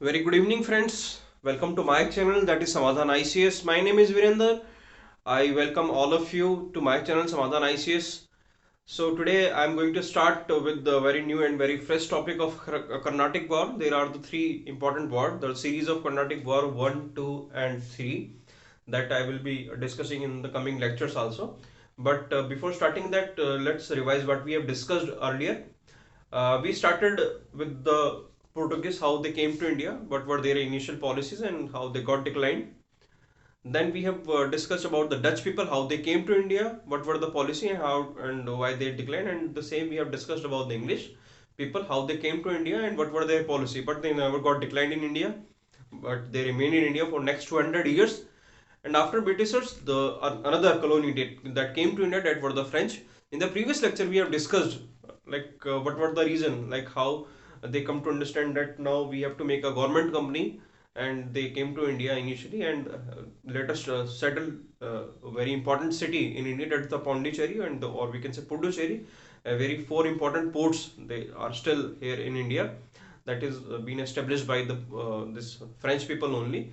Very good evening, friends. Welcome to my channel, that is Samadhan ICS. My name is Virender. I welcome all of you to my channel Samadhan ICS. So today I am going to start with the very new and very fresh topic of Carnatic War. There are the three important wars, the series of Carnatic War 1, 2 and 3 that I will be discussing in the coming lectures also. But before starting that, let's revise what we have discussed earlier. We started with the Portuguese, how they came to India, what were their initial policies and how they got declined. Then we have discussed about the Dutch people, how they came to India, what were the policy and how and why they declined. And the same we have discussed about the English people, how they came to India and what were their policy. But they never got declined in India, but they remained in India for next 200 years. And after Britishers, the another colony that came to India, that were the French. In the previous lecture, we have discussed what were the reason, like how they come to understand that now we have to make a government company, and they came to India initially and let us settle a very important city in India, that's the Pondicherry and or we can say Puducherry. Very four important ports they are still here in India, that is been established by the this French people only.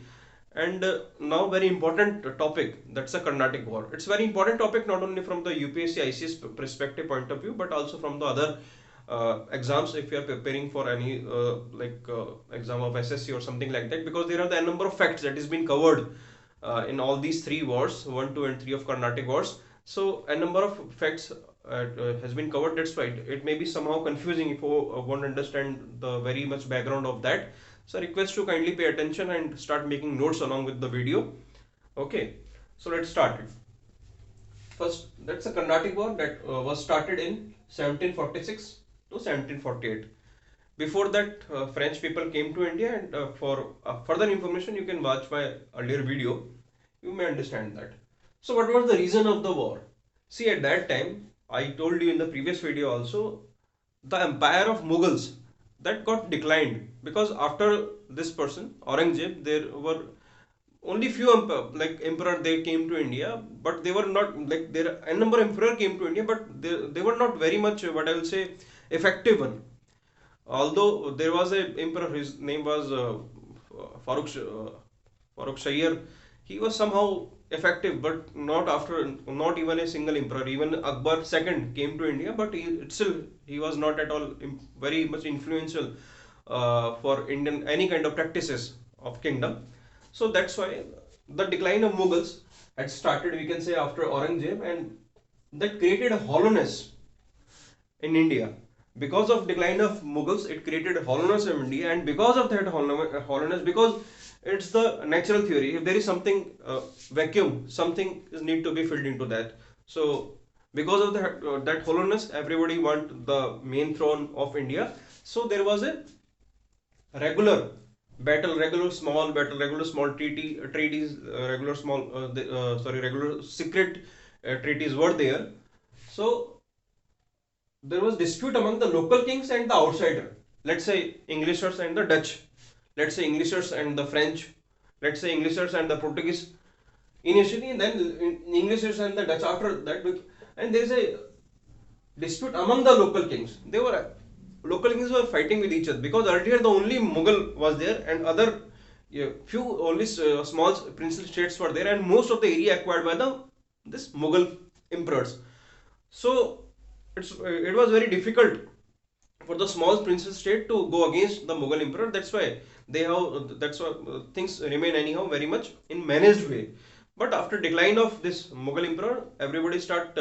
And now very important topic, that's a Carnatic War. It's very important topic not only from the UPSC ICS perspective point of view, but also from the other exams if you are preparing for any exam of SSC or something like that, because there are the number of facts that has been covered in all these three wars, 1, 2 and 3 of Carnatic Wars. So a number of facts has been covered. That's why it may be somehow confusing if you want to understand the very much background of that. So I request you kindly pay attention and start making notes along with the video. Okay, so let's start it. First, that's a Carnatic War that was started in 1746 to 1748. Before that, French people came to India, and for further information, you can watch my earlier video. You may understand that. So, what was the reason of the war? See, at that time, I told you in the previous video also, the empire of Mughals that got declined, because after this person Aurangzeb, there were only few emperor they came to India, but they were not like there a number of emperor came to India, but they were not very much what I will say effective one. Although there was a emperor, his name was Farooq Farooq Shayar. He was somehow effective, but not after, not even a single emperor. Even Akbar II came to India, but he was not at all very much influential for Indian any kind of practices of kingdom. So that's why the decline of Mughals had started, we can say, after Aurangzeb, and that created a hollowness in India. Because of decline of Mughals, it created hollowness in India, and because of that hollowness, because it's the natural theory. If there is something vacuum, something is need to be filled into that. So because of that hollowness, everybody want the main throne of India. So there was a regular battle, regular small battle, regular small treaties, regular small regular secret treaties were there. So there was dispute among the local kings and the outsider. Let's say Englishers and the Dutch. Let's say Englishers and the French. Let's say Englishers and the Portuguese. Initially, and then Englishers and the Dutch after that. And there is a dispute among the local kings. Local kings were fighting with each other, because earlier the only Mughal was there and other few only small princely states were there, and most of the area acquired by the this Mughal emperors. So it was very difficult for the small princess state to go against the Mughal emperor. That's why that's why things remain anyhow very much in managed way. But after decline of this Mughal emperor, everybody start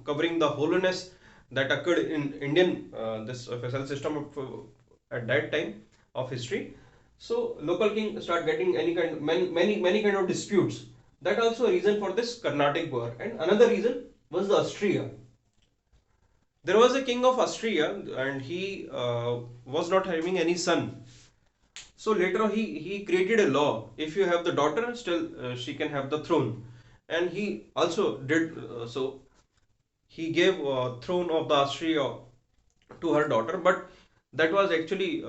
covering the hollowness that occurred in Indian this feudal system of, at that time of history. So local king start getting any kind many kind of disputes. That also a reason for this Carnatic War. And another reason was the Austria. There was a king of Austria, and he was not having any son. So later he created a law. If you have the daughter, still she can have the throne. And he also did so. He gave throne of the Austria to her daughter, but that was actually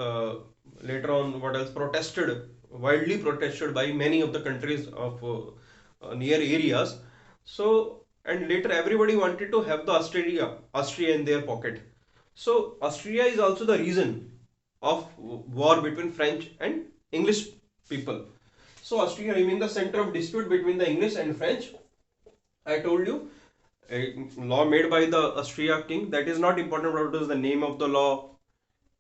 later on what else protested, widely protested by many of the countries of near areas. So and later everybody wanted to have the Austria in their pocket. So Austria is also the reason of war between French and English people. So Austria remained the center of dispute between the English and French. I told you, a law made by the Austria king. That is not important. What is the name of the law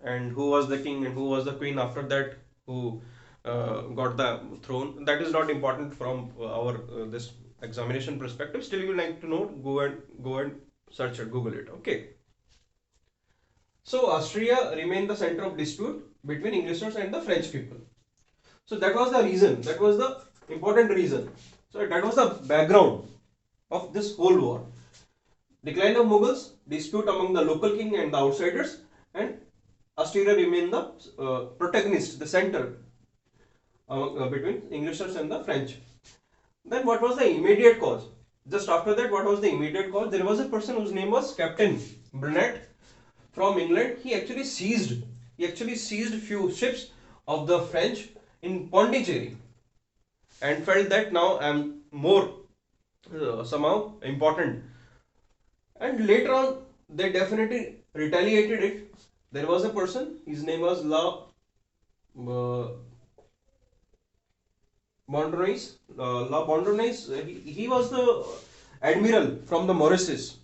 and who was the king and who was the queen after that, who got the throne. That is not important from our this examination perspective. Still, you like to know, go and search it, Google it. Okay. So Austria remained the center of dispute between Englishers and the French people. So that was the reason. That was the important reason. So that was the background of this whole war. Decline of Mughals, dispute among the local king and the outsiders, and Austria remained the protagonist, the center between Englishers and the French. Then what was the immediate cause? Just after that, what was the immediate cause? There was a person whose name was Captain Burnett from England. He actually seized few ships of the French in Pondicherry and felt that now I am more somehow important. And later on, they definitely retaliated it. There was a person, his name was La Bourdonnais. He was the admiral from the Mauritius.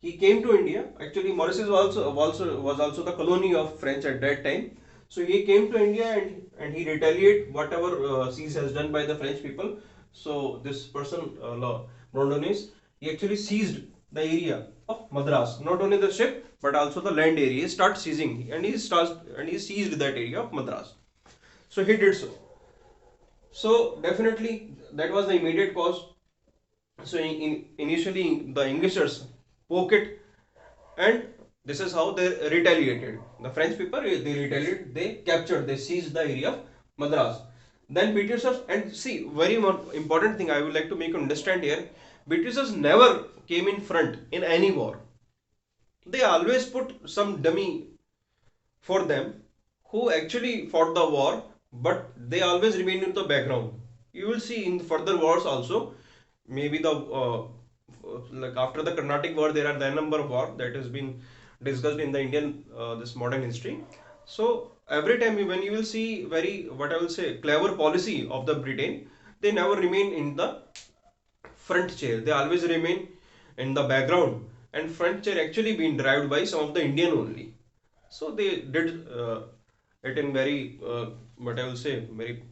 He came to India. Actually, Mauritius was also the colony of French at that time. So he came to India and he retaliated whatever siege has done by the French people. So this person, La Bourdonnais, he actually seized the area of Madras. Not only the ship but also the land area. He started seizing and he seized that area of Madras. So he did so. So definitely that was the immediate cause. So initially the Englishers poke it, and this is how they retaliated. The French people, they retaliated, they captured, they seized the area of Madras. Then Britishers, and see, very important thing I would like to make you understand here, Britishers never came in front in any war. They always put some dummy for them who actually fought the war, but they always remain in the background. You will see in further wars also, maybe the like after the Carnatic war, there are the number of war that has been discussed in the Indian this modern history. So every time when you will see very, what I will say, clever policy of the Britain, they never remain in the front chair. They always remain in the background, and front chair actually been derived by some of the Indian only. So they did it in very what I will say, very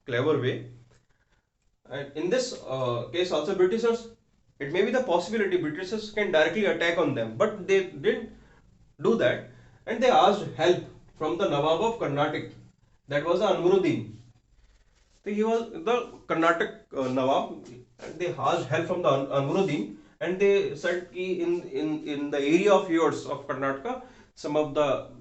clever way. And in this case also, Britishers, it may be the possibility Britishers can directly attack on them, but they didn't do that, and they asked help from the Nawab of Carnatic, that was the Anwaruddin. So he was the Carnatic Nawab, and they asked help from the Anwaruddin, and they said ki in the area of yours of Karnataka, some of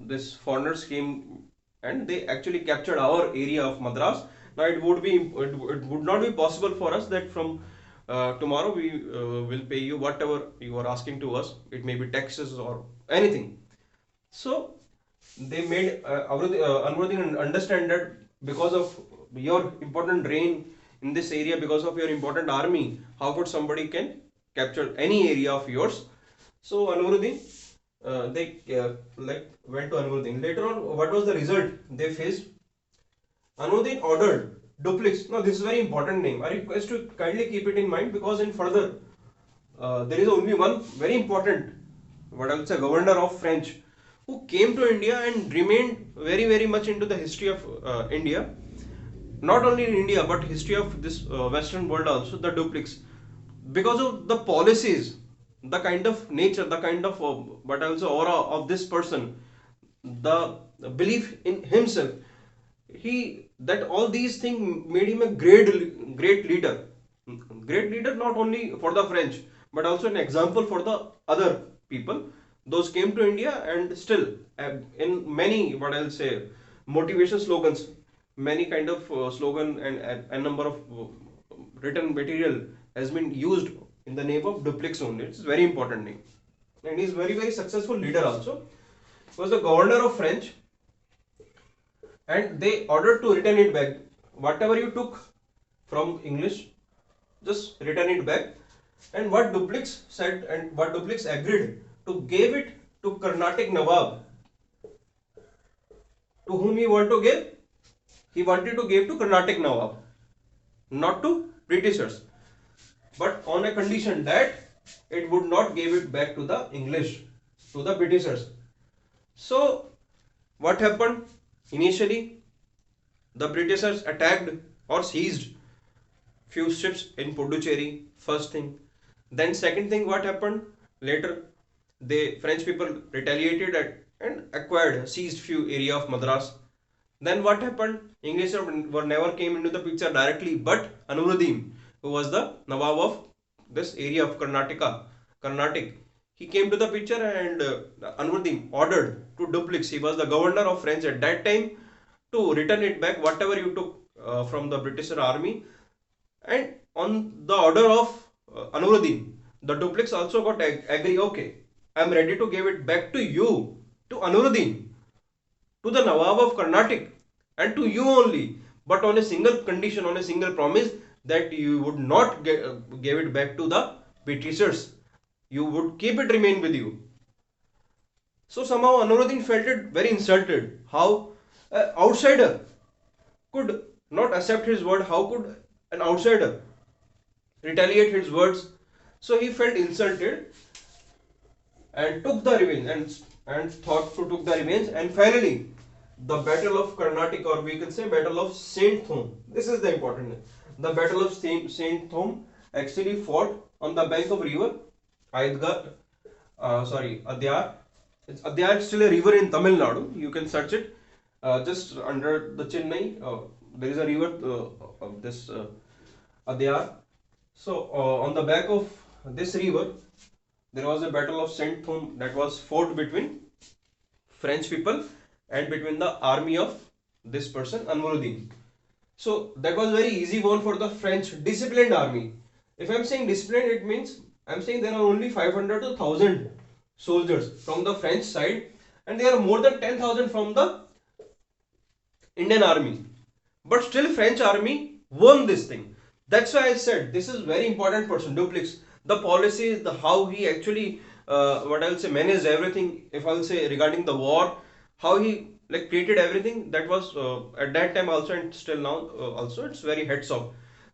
this foreigners came and they actually captured our area of Madras. Now it would not be possible for us that from tomorrow we will pay you whatever you are asking to us. It may be taxes or anything. So they made Anwaruddin understand that because of your important reign in this area, because of your important army, how could somebody can capture any area of yours? So Anwaruddin, they like went to Anwaruddin. Later on, what was the result they faced? Anwaruddin ordered Dupliex. Now this is a very important name. I request to kindly keep it in mind, because in further there is only one very important, what I would say, governor of French who came to India and remained very much into the history of India. Not only in India but history of this Western world also, the Dupliex. Because of the policies, the kind of nature, the kind of what I will say, aura of this person, the belief in himself, that all these things made him a great leader. Great leader not only for the French but also an example for the other people. Those came to India, and still in many, what I'll say, motivation slogans, many kind of slogan and a number of written material has been used in the name of Dupliex only. It's a very important name, and he's very successful leader also. He was the governor of French, and they ordered to return it back. Whatever you took from English, just return it back. And what Dupliex said and what Dupliex agreed to give it to Carnatic Nawab. To whom he want to give? he wanted to give to Carnatic Nawab, not to Britishers, but on a condition that it would not give it back to the English, to the Britishers. So what happened? Initially, the Britishers attacked or seized few ships in Puducherry, first thing. Then second thing, what happened? Later, the French people retaliated and acquired, seized few area of Madras. Then what happened? English were never came into the picture directly, but Anuruddin, who was the Nawab of this area of Carnatic, he came to the picture and Anuruddin ordered to Dupliex, he was the governor of French at that time, to return it back whatever you took from the British army. And on the order of Anuruddin, the Dupliex also got agree, okay, I am ready to give it back to you, to Anuruddin, to the Nawab of Carnatic, and to you only, but on a single condition, on a single promise, that you would not give it back to the Britishers. You would keep it remain with you. So somehow Anuruddin felt it very insulted. How an outsider could not accept his word? How could an outsider retaliate his words? So he felt insulted and took the revenge and thought to took the revenge, and finally the battle of Carnatic, or we can say battle of Saint Thome. This is the important name. The battle of Saint Thome actually fought on the bank of river Adyar. Adyar is still a river in Tamil Nadu. You can search it. Just under the Chennai, there is a river of this Adyar. So on the back of this river, there was a battle of Saint Thome that was fought between French people and between the army of this person Anuruddin. So that was very easy one for the French disciplined army. If I am saying disciplined, it means I am saying there are only 500 to 1000 soldiers from the French side, and there are more than 10,000 from the Indian army. But still French army won this thing. That's why I said this is very important person, Dupliex. The policy, the how he actually what I'll say managed everything. If I'll say regarding the war, how he like created everything, that was at that time also and still now also it's very heads off.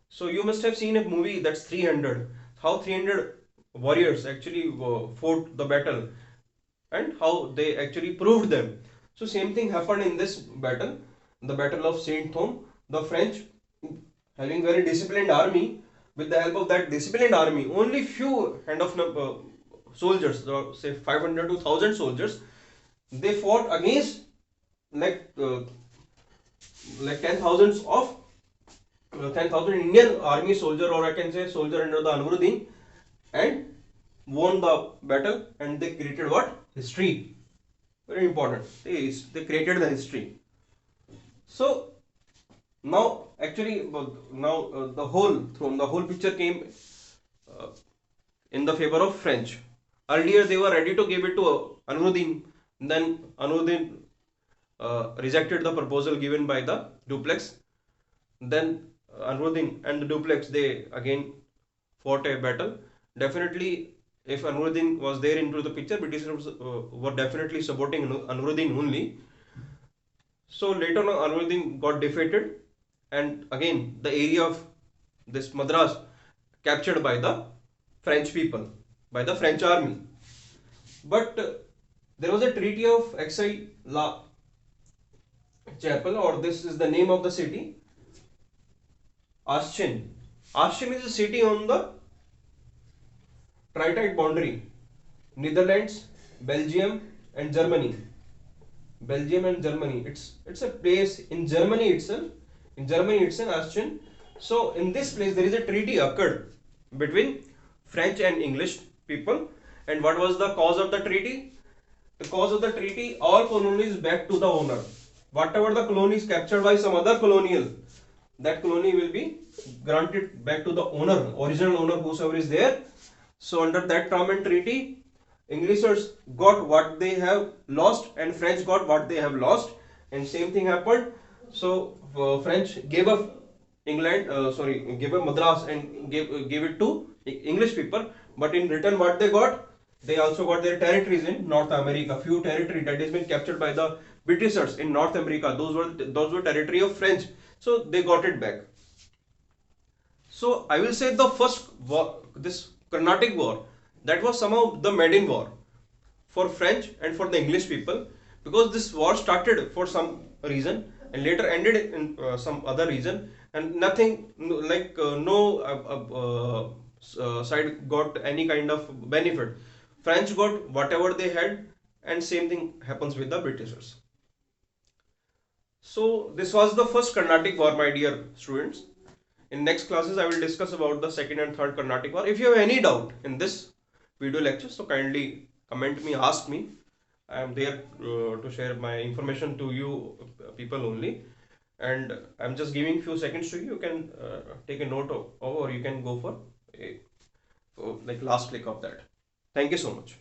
So you must have seen a movie that's 300. How 300 warriors actually fought the battle and how they actually proved them. So same thing happened in this battle, the battle of Saint Thome. The French, having very disciplined army, with the help of that disciplined army, only few kind of soldiers, say 500 to 1000 soldiers, they fought against like 10,000 of 10,000 Indian army soldier, or I can say soldier under the Anuruddin, and won the battle, and they created what? History. Very important. They created the history. So now actually the whole picture came in the favor of French. Earlier they were ready to give it to Anuruddin, then Anuruddin rejected the proposal given by the Dupliex. Then Anuruddin and the Dupliex, they again fought a battle. Definitely, if Anuruddin was there into the picture, Britishers were definitely supporting Anuruddin only. So later on, Anuruddin got defeated, and again the area of this Madras captured by the French people, by the French army. But there was a treaty of Aix La Chapelle, or this is the name of the city, Aachen. Aachen is a city on the tripartite boundary, Netherlands, Belgium, and Germany. Belgium and Germany. It's a place in Germany itself. In Germany itself, Aachen. So in this place there is a treaty occurred between French and English people. And what was the cause of the treaty? The cause of the treaty: all colonies back to the owner. Whatever the colony is captured by some other colonial, that colony will be granted back to the owner, original owner, whosoever is there. So under that term and treaty, Englishers got what they have lost and French got what they have lost, and same thing happened. So French gave up gave up Madras and gave it to English people. But in return, what they got? They also got their territories in North America. Few territory that has been captured by the Britishers in North America. Those were territory of French. So they got it back. So I will say the first war, this Carnatic War, that was somehow the maiden war for French and for the English people, because this war started for some reason and later ended in some other reason, and nothing no side got any kind of benefit. French got whatever they had, and same thing happens with the Britishers. So this was the first Carnatic War, my dear students. In next classes, I will discuss about the second and third Carnatic War. If you have any doubt in this video lecture, so kindly comment me, ask me. I am there to share my information to you people only. And I'm just giving few seconds to you. You can take a note of, or you can go for a, like last click of that. Thank you so much.